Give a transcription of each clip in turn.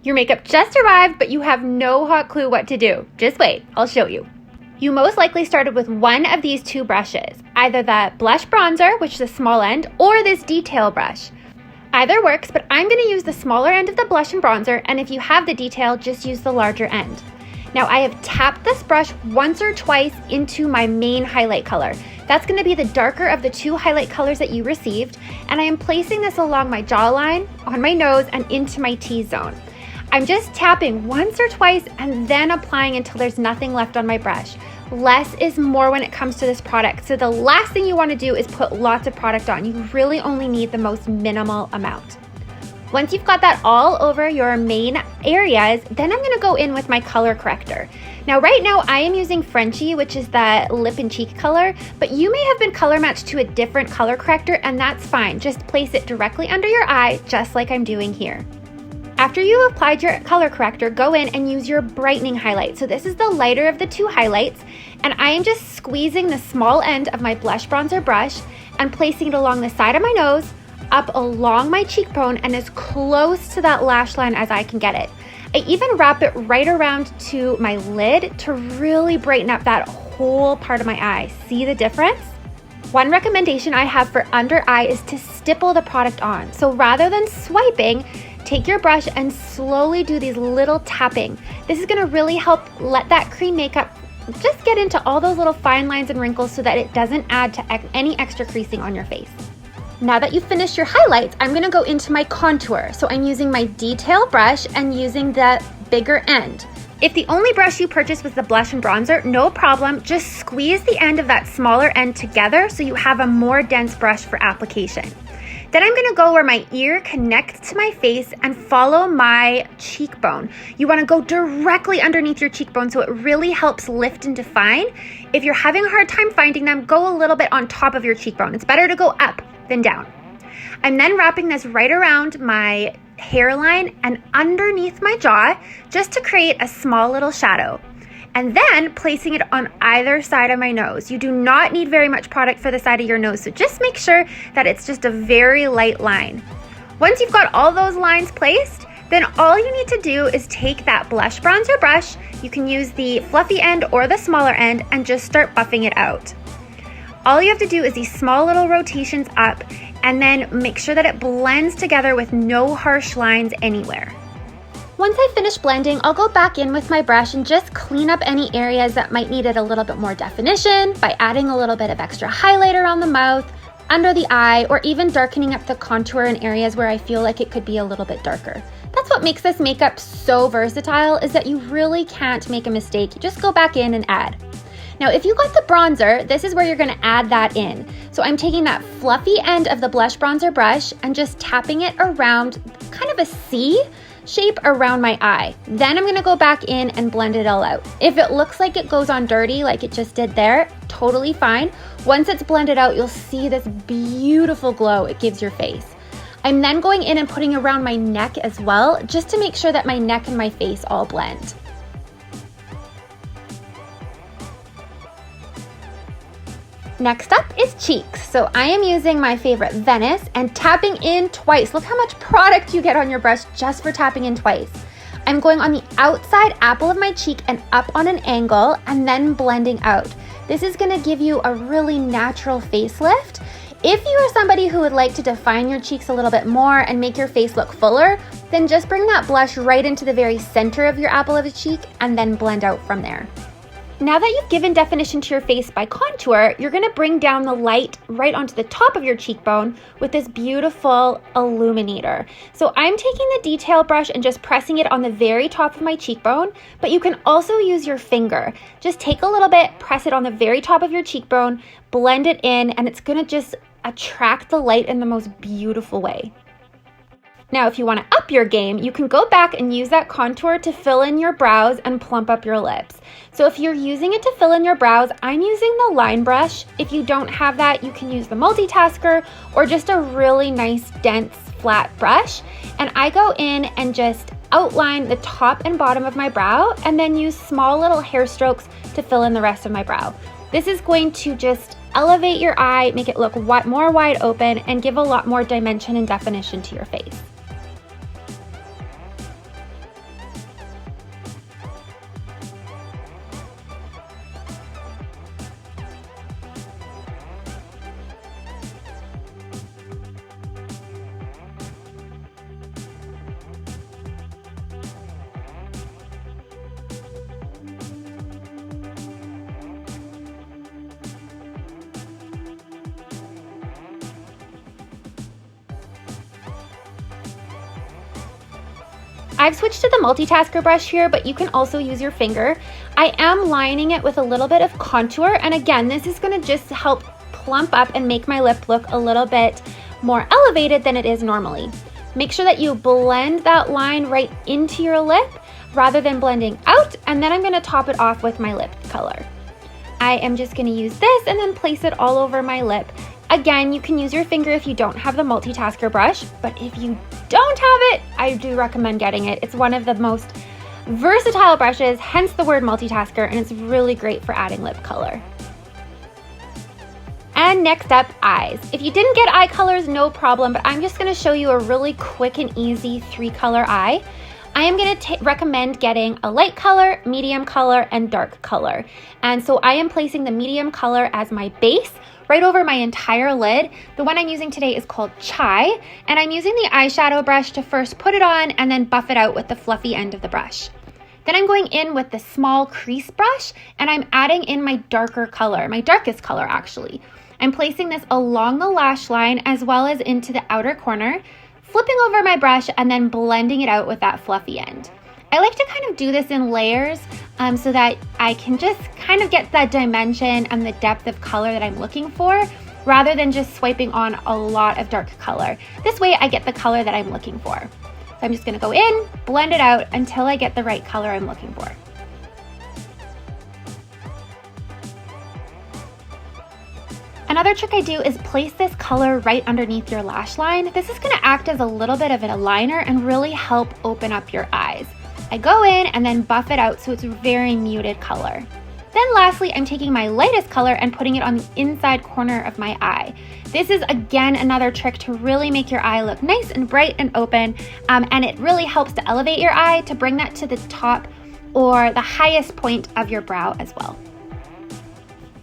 Your makeup just arrived, but you have no hot clue what to do. Just wait, I'll show you. You most likely started with one of these two brushes, either the blush bronzer, which is the small end, or this detail brush. Either works, but I'm going to use the smaller end of the blush and bronzer, and if you have the detail, just use the larger end. Now I have tapped this brush once or twice into my main highlight color. That's going to be the darker of the two highlight colors that you received, and I am placing this along my jawline, on my nose, and into my T-zone. I'm just tapping once or twice and then applying until there's nothing left on my brush. Less is more when it comes to this product, so the last thing you want to do is put lots of product on. You really only need the most minimal amount. Once you've got that all over your main areas, then I'm going to go in with my color corrector. Now right now I am using Frenchie, which is the lip and cheek color, but you may have been color matched to a different color corrector, and that's fine. Just place it directly under your eye, just like I'm doing here. After you have applied your color corrector, go in and use your brightening highlight. So this is the lighter of the two highlights, and I am just squeezing the small end of my blush bronzer brush and placing it along the side of my nose, up along my cheekbone, and as close to that lash line as I can get it. I even wrap it right around to my lid to really brighten up that whole part of my eye. See the difference? One recommendation I have for under eye is to stipple the product on. So rather than swiping, take your brush and slowly do these little tapping. This is going to really help let that cream makeup just get into all those little fine lines and wrinkles so that it doesn't add to any extra creasing on your face. Now that you've finished your highlights, I'm going to go into my contour. So I'm using my detail brush and using the bigger end. If the only brush you purchased was the blush and bronzer, no problem. Just squeeze the end of that smaller end together so you have a more dense brush for application. Then I'm gonna go where my ear connects to my face and follow my cheekbone. You wanna go directly underneath your cheekbone so it really helps lift and define. If you're having a hard time finding them, go a little bit on top of your cheekbone. It's better to go up than down. I'm then wrapping this right around my hairline and underneath my jaw just to create a small little shadow. And then placing it on either side of my nose. You do not need very much product for the side of your nose, so just make sure that it's just a very light line. Once you've got all those lines placed, then all you need to do is take that blush bronzer brush, you can use the fluffy end or the smaller end, and just start buffing it out. All you have to do is these small little rotations up, and then make sure that it blends together with no harsh lines anywhere. Once I finish blending, I'll go back in with my brush and just clean up any areas that might need it a little bit more definition by adding a little bit of extra highlight around the mouth, under the eye, or even darkening up the contour in areas where I feel like it could be a little bit darker. That's what makes this makeup so versatile, is that you really can't make a mistake. You just go back in and add. Now, if you got the bronzer, this is where you're gonna add that in. So I'm taking that fluffy end of the blush bronzer brush and just tapping it around kind of a C shape around my eye. Then I'm gonna go back in and blend it all out. If it looks like it goes on dirty like it just did there, totally fine. Once it's blended out, you'll see this beautiful glow it gives your face. I'm then going in and putting around my neck as well, just to make sure that my neck and my face all blend. Next up is cheeks. So I am using my favorite Venice and tapping in twice. Look how much product you get on your brush just for tapping in twice. I'm going on the outside apple of my cheek and up on an angle and then blending out. This is gonna give you a really natural facelift. If you are somebody who would like to define your cheeks a little bit more and make your face look fuller, then just bring that blush right into the very center of your apple of the cheek and then blend out from there. Now that you've given definition to your face by contour, you're gonna bring down the light right onto the top of your cheekbone with this beautiful illuminator. So I'm taking the detail brush and just pressing it on the very top of my cheekbone, but you can also use your finger. Just take a little bit, press it on the very top of your cheekbone, blend it in, and it's gonna just attract the light in the most beautiful way. Now, if you want to up your game, you can go back and use that contour to fill in your brows and plump up your lips. So if you're using it to fill in your brows, I'm using the line brush. If you don't have that, you can use the multitasker or just a really nice, dense, flat brush. And I go in and just outline the top and bottom of my brow and then use small little hair strokes to fill in the rest of my brow. This is going to just elevate your eye, make it look more wide open, and give a lot more dimension and definition to your face. I've switched to the multitasker brush here, but you can also use your finger. I am lining it with a little bit of contour, and again, this is gonna just help plump up and make my lip look a little bit more elevated than it is normally. Make sure that you blend that line right into your lip rather than blending out, and then I'm gonna top it off with my lip color. I am just gonna use this and then place it all over my lip. Again, you can use your finger if you don't have the multitasker brush, but if you don't have it, I do recommend getting it. It's one of the most versatile brushes, hence the word multitasker, and it's really great for adding lip color. And next up, eyes. If you didn't get eye colors, no problem, but I'm just gonna show you a really quick and easy 3-color eye. I am gonna recommend getting a light color, medium color, and dark color. And so I am placing the medium color as my base right over my entire lid. The one I'm using today is called Chai, and I'm using the eyeshadow brush to first put it on and then buff it out with the fluffy end of the brush. Then I'm going in with the small crease brush, and I'm adding in my darker color, my darkest color actually. I'm placing this along the lash line as well as into the outer corner, flipping over my brush and then blending it out with that fluffy end. I like to kind of do this in layers so that I can just kind of get that dimension and the depth of color that I'm looking for, rather than just swiping on a lot of dark color. This way I get the color that I'm looking for. So I'm just gonna go in, blend it out until I get the right color I'm looking for. Another trick I do is place this color right underneath your lash line. This is gonna act as a little bit of an liner and really help open up your eyes. I go in and then buff it out so it's a very muted color. Then lastly, I'm taking my lightest color and putting it on the inside corner of my eye. This is again another trick to really make your eye look nice and bright and open, and it really helps to elevate your eye to bring that to the top or the highest point of your brow as well.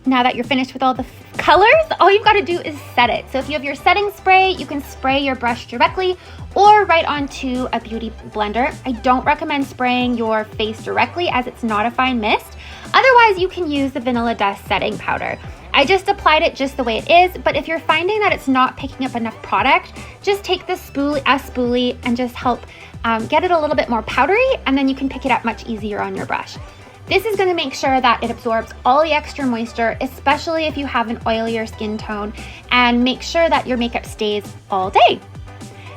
Now that you're finished with all the colors, all you've got to do is set it. So if you have your setting spray, you can spray your brush directly or right onto a beauty blender. I don't recommend spraying your face directly as it's not a fine mist. Otherwise, you can use the Vanilla Dust setting powder. I just applied it just the way it is, but if you're finding that it's not picking up enough product, just take the spoolie and just help get it a little bit more powdery, and then you can pick it up much easier on your brush. This is going to make sure that it absorbs all the extra moisture, especially if you have an oilier skin tone, and make sure that your makeup stays all day.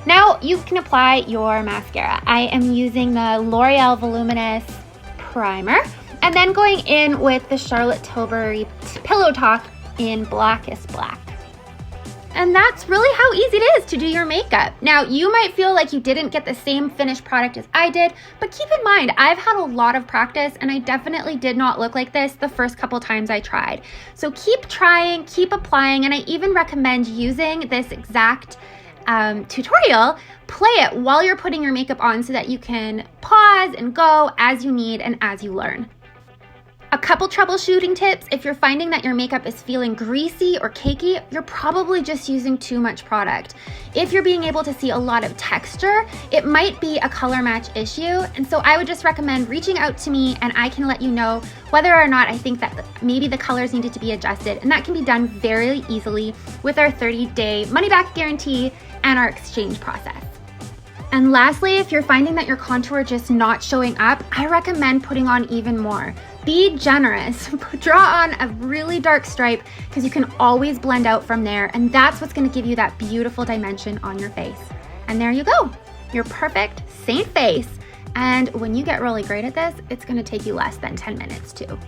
Now you can apply your mascara. I am using the L'Oreal Voluminous Primer, and then going in with the Charlotte Tilbury Pillow Talk in Blackest Black. And that's really how easy it is to do your makeup. Now, you might feel like you didn't get the same finished product as I did, but keep in mind, I've had a lot of practice and I definitely did not look like this the first couple times I tried. So keep trying, keep applying, and I even recommend using this exact tutorial. Play it while you're putting your makeup on so that you can pause and go as you need and as you learn. A couple troubleshooting tips: if you're finding that your makeup is feeling greasy or cakey, you're probably just using too much product. If you're being able to see a lot of texture, it might be a color match issue, and so I would just recommend reaching out to me and I can let you know whether or not I think that maybe the colors needed to be adjusted, and that can be done very easily with our 30-day money-back guarantee and our exchange process. And lastly, if you're finding that your contour just not showing up, I recommend putting on even more. Be generous. Draw on a really dark stripe because you can always blend out from there, and that's what's going to give you that beautiful dimension on your face. And there you go, your perfect saint face. And when you get really great at this, it's going to take you less than 10 minutes too.